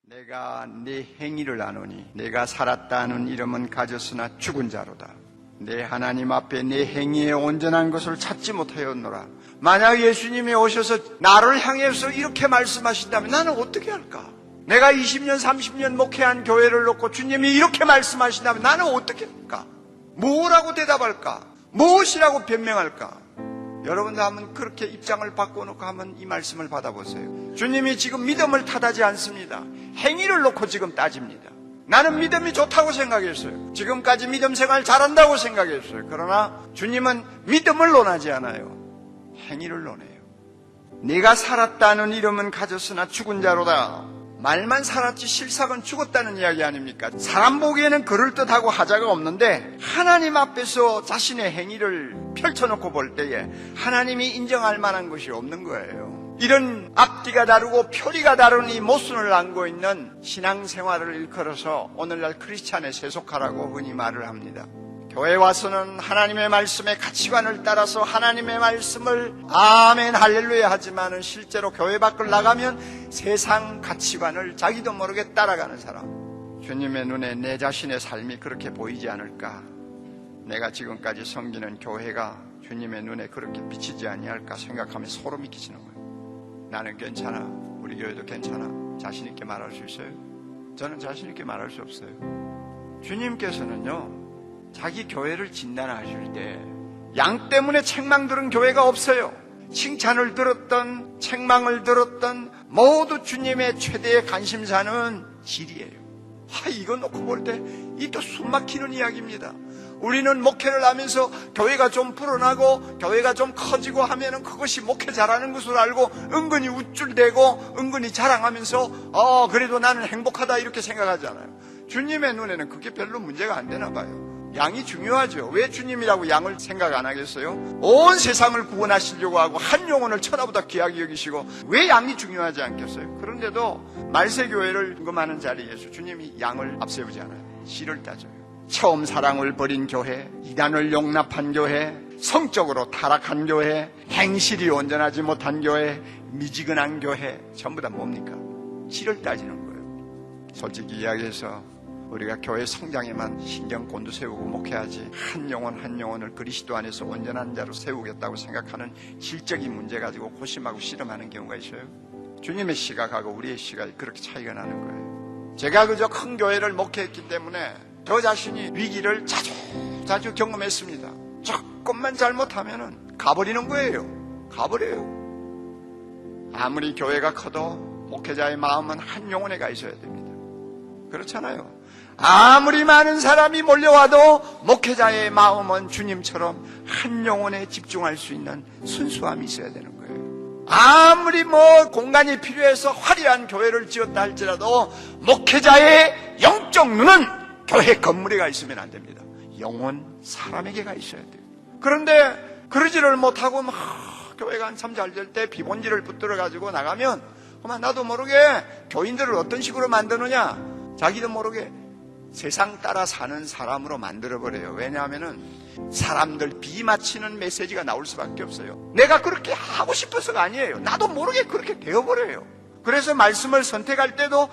내가 네 행위를 아노니 내가 살았다는 이름은 가졌으나 죽은 자로다. 내 하나님 앞에 내 행위의 온전한 것을 찾지 못하였노라. 만약 예수님이 오셔서 나를 향해서 이렇게 말씀하신다면 나는 어떻게 할까? 내가 20년 30년 목회한 교회를 놓고 주님이 이렇게 말씀하신다면 나는 어떻게 할까? 뭐라고 대답할까? 무엇이라고 변명할까? 여러분도 한번 그렇게 입장을 바꿔놓고 한번 이 말씀을 받아보세요. 주님이 지금 믿음을 탓하지 않습니다. 행위를 놓고 지금 따집니다. 나는 믿음이 좋다고 생각했어요. 지금까지 믿음 생활 잘한다고 생각했어요. 그러나 주님은 믿음을 논하지 않아요. 행위를 논해요. 네가 살았다는 이름은 가졌으나 죽은 자로다. 말만 살았지 실상은 죽었다는 이야기 아닙니까? 사람 보기에는 그럴듯하고 하자가 없는데 하나님 앞에서 자신의 행위를 펼쳐놓고 볼 때에 하나님이 인정할 만한 것이 없는 거예요. 이런 앞뒤가 다르고 표리가 다른 이 모순을 안고 있는 신앙생활을 일컬어서 오늘날 크리스찬에 세속하라고 흔히 말을 합니다. 교회에 와서는 하나님의 말씀의 가치관을 따라서 하나님의 말씀을 아멘 할렐루야 하지만은 실제로 교회 밖을 나가면 세상 가치관을 자기도 모르게 따라가는 사람. 주님의 눈에 내 자신의 삶이 그렇게 보이지 않을까? 내가 지금까지 섬기는 교회가 주님의 눈에 그렇게 비치지 아니할까 생각하면 소름이 끼치는 거예요. 나는 괜찮아, 우리 교회도 괜찮아, 자신 있게 말할 수 있어요? 저는 자신 있게 말할 수 없어요. 주님께서는요 자기 교회를 진단하실 때 양 때문에 책망 들은 교회가 없어요. 칭찬을 들었던 책망을 들었던 모두 주님의 최대의 관심사는 질이에요. 이거 놓고 볼 때 이 또 숨막히는 이야기입니다. 우리는 목회를 하면서 교회가 좀 불어나고 교회가 좀 커지고 하면은 그것이 목회 잘하는 것으로 알고 은근히 우쭐대고 은근히 자랑하면서 그래도 나는 행복하다 이렇게 생각하잖아요. 주님의 눈에는 그게 별로 문제가 안 되나 봐요. 양이 중요하죠. 왜 주님이라고 양을 생각 안 하겠어요? 온 세상을 구원하시려고 하고 한 영혼을 천하보다 귀하게 여기시고 왜 양이 중요하지 않겠어요? 그런데도 말세교회를 등금하는 자리에서 주님이 양을 앞세우지 않아요. 실을 따져요. 처음 사랑을 버린 교회, 이단을 용납한 교회, 성적으로 타락한 교회, 행실이 온전하지 못한 교회, 미지근한 교회, 전부 다 뭡니까? 실을 따지는 거예요. 솔직히 이야기해서 우리가 교회 성장에만 신경 곤두세우고 목회하지 한 영혼 한 영혼을 그리스도 안에서 온전한 자로 세우겠다고 생각하는 질적인 문제 가지고 고심하고 씨름하는 경우가 있어요. 주님의 시각하고 우리의 시각이 그렇게 차이가 나는 거예요. 제가 그저 큰 교회를 목회했기 때문에 저 자신이 위기를 자주 경험했습니다. 조금만 잘못하면 가버리는 거예요. 가버려요. 아무리 교회가 커도 목회자의 마음은 한 영혼에 가 있어야 됩니다. 그렇잖아요. 아무리 많은 사람이 몰려와도 목회자의 마음은 주님처럼 한 영혼에 집중할 수 있는 순수함이 있어야 되는 거예요. 아무리 공간이 필요해서 화려한 교회를 지었다 할지라도 목회자의 영적 눈은 교회 건물에 가 있으면 안 됩니다. 영혼 사람에게 가 있어야 돼요. 그런데 그러지를 못하고 교회가 한참 잘 될 때 비본질을 붙들어 가지고 나가면 나도 모르게 교인들을 어떤 식으로 만드느냐, 자기도 모르게 세상 따라 사는 사람으로 만들어버려요. 왜냐하면은 사람들 비맞히는 메시지가 나올 수밖에 없어요. 내가 그렇게 하고 싶어서가 아니에요. 나도 모르게 그렇게 되어버려요. 그래서 말씀을 선택할 때도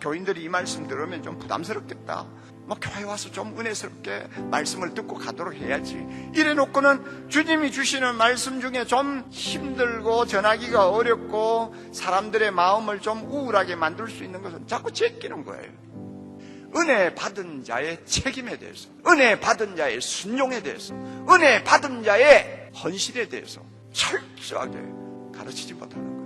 교인들이 이 말씀 들으면 좀 부담스럽겠다, 교회 와서 좀 은혜스럽게 말씀을 듣고 가도록 해야지, 이래놓고는 주님이 주시는 말씀 중에 좀 힘들고 전하기가 어렵고 사람들의 마음을 좀 우울하게 만들 수 있는 것은 자꾸 제끼는 거예요. 은혜 받은 자의 책임에 대해서, 은혜 받은 자의 순종에 대해서, 은혜 받은 자의 헌신에 대해서 철저하게 가르치지 못하는 거예요.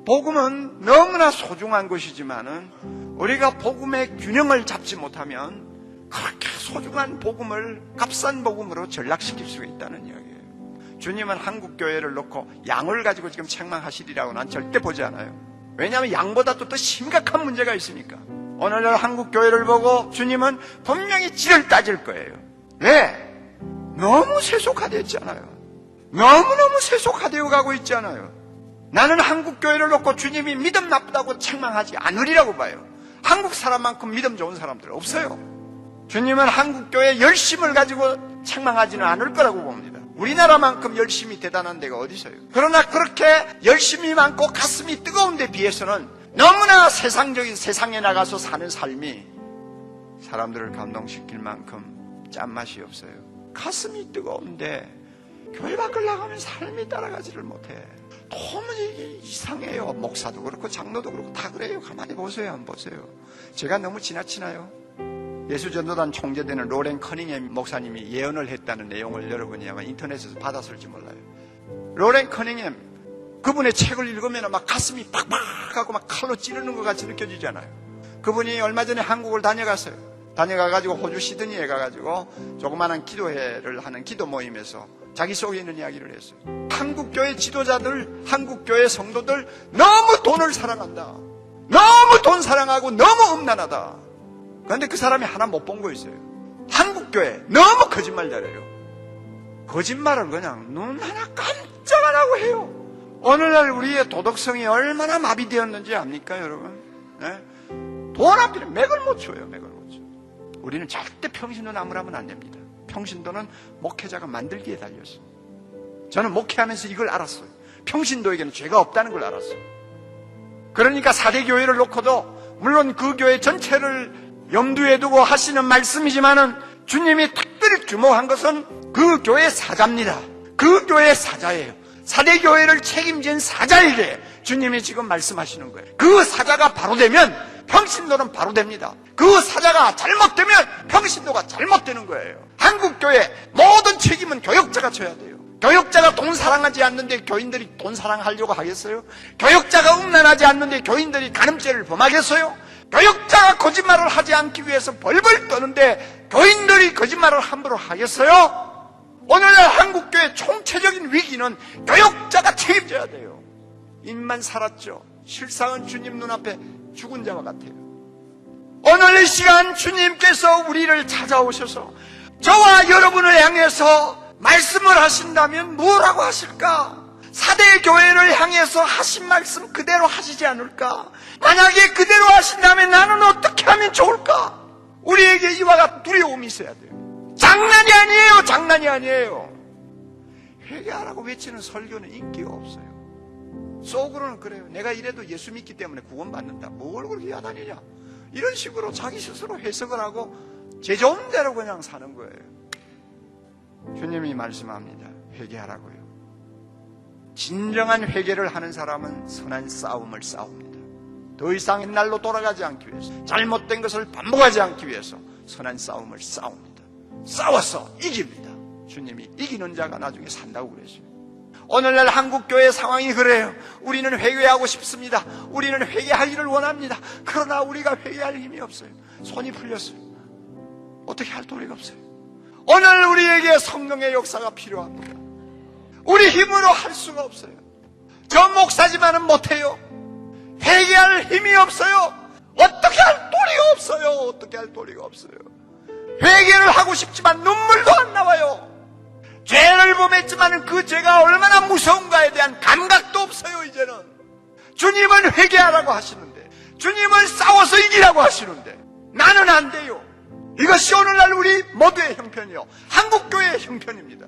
복음은 너무나 소중한 것이지만은 우리가 복음의 균형을 잡지 못하면 그렇게 소중한 복음을 값싼 복음으로 전락시킬 수 있다는 이야기예요. 주님은 한국교회를 놓고 양을 가지고 지금 책망하시리라고 난 절대 보지 않아요. 왜냐하면 양보다 또 심각한 문제가 있으니까. 오늘날 한국교회를 보고 주님은 분명히 질을 따질 거예요. 왜? 너무 세속화되었잖아요. 너무너무 세속화되어 가고 있잖아요. 나는 한국교회를 놓고 주님이 믿음 나쁘다고 책망하지 않으리라고 봐요. 한국 사람만큼 믿음 좋은 사람들 없어요. 주님은 한국교회의 열심을 가지고 책망하지는 않을 거라고 봅니다. 우리나라만큼 열심히 대단한 데가 어디 있어요? 그러나 그렇게 열심히 많고 가슴이 뜨거운 데 비해서는 너무나 세상에 나가서 사는 삶이 사람들을 감동시킬 만큼 짠맛이 없어요. 가슴이 뜨거운데 교회 밖을 나가면 삶이 따라가지를 못해. 너무 이게 이상해요. 목사도 그렇고 장로도 그렇고 다 그래요. 가만히 보세요. 안 보세요? 제가 너무 지나치나요? 예수전도단 총재되는 로렌 커닝햄 목사님이 예언을 했다는 내용을 여러분이 아마 인터넷에서 받았을지 몰라요. 로렌 커닝햄, 그분의 책을 읽으면 막 가슴이 팍팍하고 막 칼로 찌르는 것 같이 느껴지잖아요. 그분이 얼마 전에 한국을 다녀갔어요. 다녀가가지고 호주 시드니에 가가지고 조그마한 기도회를 하는 기도 모임에서 자기 속에 있는 이야기를 했어요. 한국교회 지도자들, 한국교회 성도들 너무 돈을 사랑한다. 너무 돈 사랑하고 너무 음란하다. 그런데 그 사람이 하나 못 본 거 있어요. 한국교회 너무 거짓말 잘해요. 거짓말을 그냥 눈 하나 깜짝 안 하고 해요. 오늘날 우리의 도덕성이 얼마나 마비되었는지 압니까 여러분? 네? 돈 앞에는 맥을 못 쳐요. 맥을 못 쳐. 우리는 절대 평신도 나무라면 안 됩니다. 평신도는 목회자가 만들기에 달렸어요. 저는 목회하면서 이걸 알았어요. 평신도에게는 죄가 없다는 걸 알았어요. 그러니까 4대 교회를 놓고도 물론 그 교회 전체를 염두에 두고 하시는 말씀이지만은 주님이 특별히 주목한 것은 그 교회 사자입니다. 그 교회 사자예요. 4대 교회를 책임진 사자에게 주님이 지금 말씀하시는 거예요. 그 사자가 바로 되면 평신도는 바로 됩니다. 그 사자가 잘못되면 평신도가 잘못되는 거예요. 한국교회 모든 책임은 교역자가 져야 돼요. 교역자가 돈 사랑하지 않는데 교인들이 돈 사랑하려고 하겠어요? 교역자가 음란하지 않는데 교인들이 간음죄를 범하겠어요? 교역자가 거짓말을 하지 않기 위해서 벌벌 떠는데 교인들이 거짓말을 함부로 하겠어요? 오늘날 한국교회 총체적인 위기는 교역자가 책임져야 돼요. 입만 살았죠. 실상은 주님 눈앞에 죽은 자와 같아요. 오늘 이 시간 주님께서 우리를 찾아오셔서 저와 여러분을 향해서 말씀을 하신다면 뭐라고 하실까? 4대 교회를 향해서 하신 말씀 그대로 하시지 않을까? 만약에 그대로 하신다면 나는 어떻게 하면 좋을까? 우리에게 이와 같은 두려움이 있어야 돼요. 장난이 아니에요. 장난이 아니에요. 회개하라고 외치는 설교는 인기가 없어요. 속으로는 그래요. 내가 이래도 예수 믿기 때문에 구원받는다. 뭘 그렇게 야단이냐? 이런 식으로 자기 스스로 해석을 하고 제 좋은 대로 그냥 사는 거예요. 주님이 말씀합니다. 회개하라고요. 진정한 회개를 하는 사람은 선한 싸움을 싸웁니다. 더 이상 옛날로 돌아가지 않기 위해서, 잘못된 것을 반복하지 않기 위해서 선한 싸움을 싸웁니다. 싸워서 이깁니다. 주님이 이기는 자가 나중에 산다고 그랬어요. 오늘날 한국교회 상황이 그래요. 우리는 회개하고 싶습니다. 우리는 회개할 일을 원합니다. 그러나 우리가 회개할 힘이 없어요. 손이 풀렸어요. 어떻게 할 도리가 없어요. 오늘 우리에게 성령의 역사가 필요합니다. 우리 힘으로 할 수가 없어요. 저 목사지만은 못해요. 회개할 힘이 없어요. 어떻게 할 도리가 없어요. 어떻게 할 도리가 없어요. 회개를 하고 싶지만 눈물도 안 나와요. 죄를 범했지만 그 죄가 얼마나 무서운가에 대한 감각도 없어요. 이제는 주님은 회개하라고 하시는데, 주님은 싸워서 이기라고 하시는데 나는 안 돼요. 이것이 오늘날 우리 모두의 형편이요, 한국교회의 형편입니다.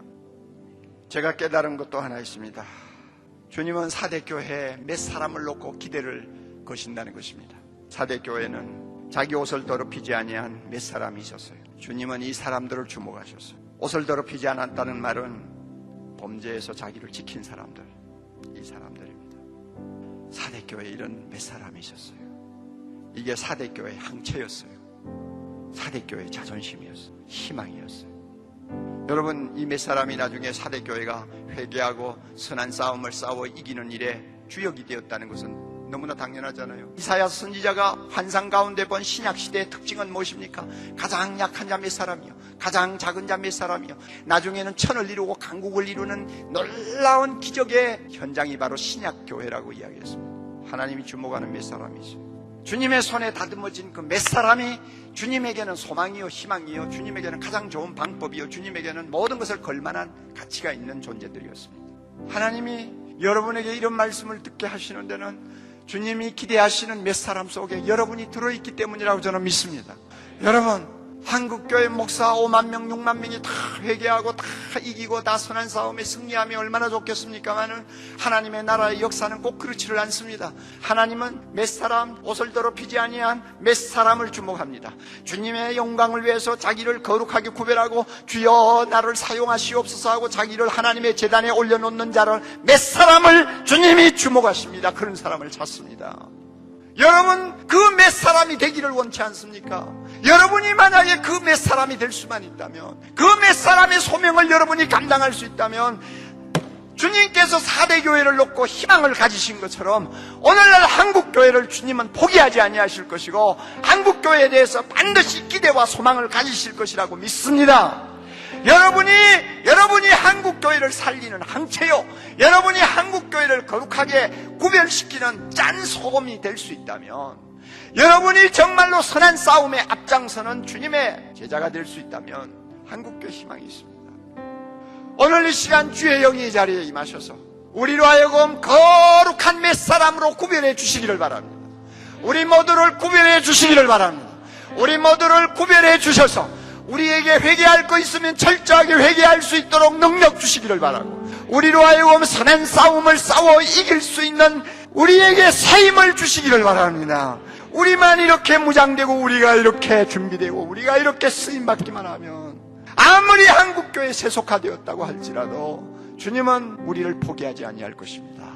제가 깨달은 것도 하나 있습니다. 주님은 4대 교회에 몇 사람을 놓고 기대를 거신다는 것입니다. 4대 교회는 자기 옷을 더럽히지 아니한 몇 사람이 있었어요. 주님은 이 사람들을 주목하셨어요. 옷을 더럽히지 않았다는 말은 범죄에서 자기를 지킨 사람들, 이 사람들입니다. 4대 교회에 이런 몇 사람이 있었어요. 이게 4대 교회의 항체였어요. 4대 교회의 자존심이었어요. 희망이었어요. 여러분, 이 몇 사람이 나중에 4대 교회가 회개하고 선한 싸움을 싸워 이기는 일에 주역이 되었다는 것은 너무나 당연하잖아요. 이사야 선지자가 환상 가운데 본 신약시대의 특징은 무엇입니까? 가장 약한 자 몇 사람이요, 가장 작은 자 몇 사람이요, 나중에는 천을 이루고 강국을 이루는 놀라운 기적의 현장이 바로 신약교회라고 이야기했습니다. 하나님이 주목하는 몇 사람이죠. 주님의 손에 다듬어진 그 몇 사람이 주님에게는 소망이요, 희망이요, 주님에게는 가장 좋은 방법이요, 주님에게는 모든 것을 걸만한 가치가 있는 존재들이었습니다. 하나님이 여러분에게 이런 말씀을 듣게 하시는 데는 주님이 기대하시는 몇 사람 속에 여러분이 들어있기 때문이라고 저는 믿습니다. 여러분, 한국교회 목사 5만 명, 6만 명이 다 회개하고 다 이기고 다 선한 싸움에 승리하면 얼마나 좋겠습니까마는 하나님의 나라의 역사는 꼭 그렇지를 않습니다. 하나님은 몇 사람, 옷을 더럽히지 아니한 몇 사람을 주목합니다. 주님의 영광을 위해서 자기를 거룩하게 구별하고 주여 나를 사용하시옵소서 하고 자기를 하나님의 제단에 올려놓는 자를 몇 사람을 주님이 주목하십니다. 그런 사람을 찾습니다. 여러분 그 몇 사람이 되기를 원치 않습니까? 여러분이 만약에 그 몇 사람이 될 수만 있다면, 그 몇 사람의 소명을 여러분이 감당할 수 있다면 주님께서 4대 교회를 놓고 희망을 가지신 것처럼 오늘날 한국교회를 주님은 포기하지 아니하실 것이고 한국교회에 대해서 반드시 기대와 소망을 가지실 것이라고 믿습니다. 여러분이 한국교회를 살리는 항체요, 여러분이 한국교회를 거룩하게 구별시키는 짠 소금이 될 수 있다면, 여러분이 정말로 선한 싸움에 앞장서는 주님의 제자가 될 수 있다면 한국교회 희망이 있습니다. 오늘 이 시간 주의 영이 이 자리에 임하셔서 우리로 하여금 거룩한 몇 사람으로 구별해 주시기를 바랍니다. 우리 모두를 구별해 주시기를 바랍니다. 우리 모두를 구별해 주셔서 우리에게 회개할 거 있으면 철저하게 회개할 수 있도록 능력 주시기를 바라고, 우리로 하여금 선한 싸움을 싸워 이길 수 있는 우리에게 새 힘을 주시기를 바랍니다. 우리만 이렇게 무장되고 우리가 이렇게 준비되고 우리가 이렇게 쓰임받기만 하면 아무리 한국교회에 세속화되었다고 할지라도 주님은 우리를 포기하지 아니할 것입니다.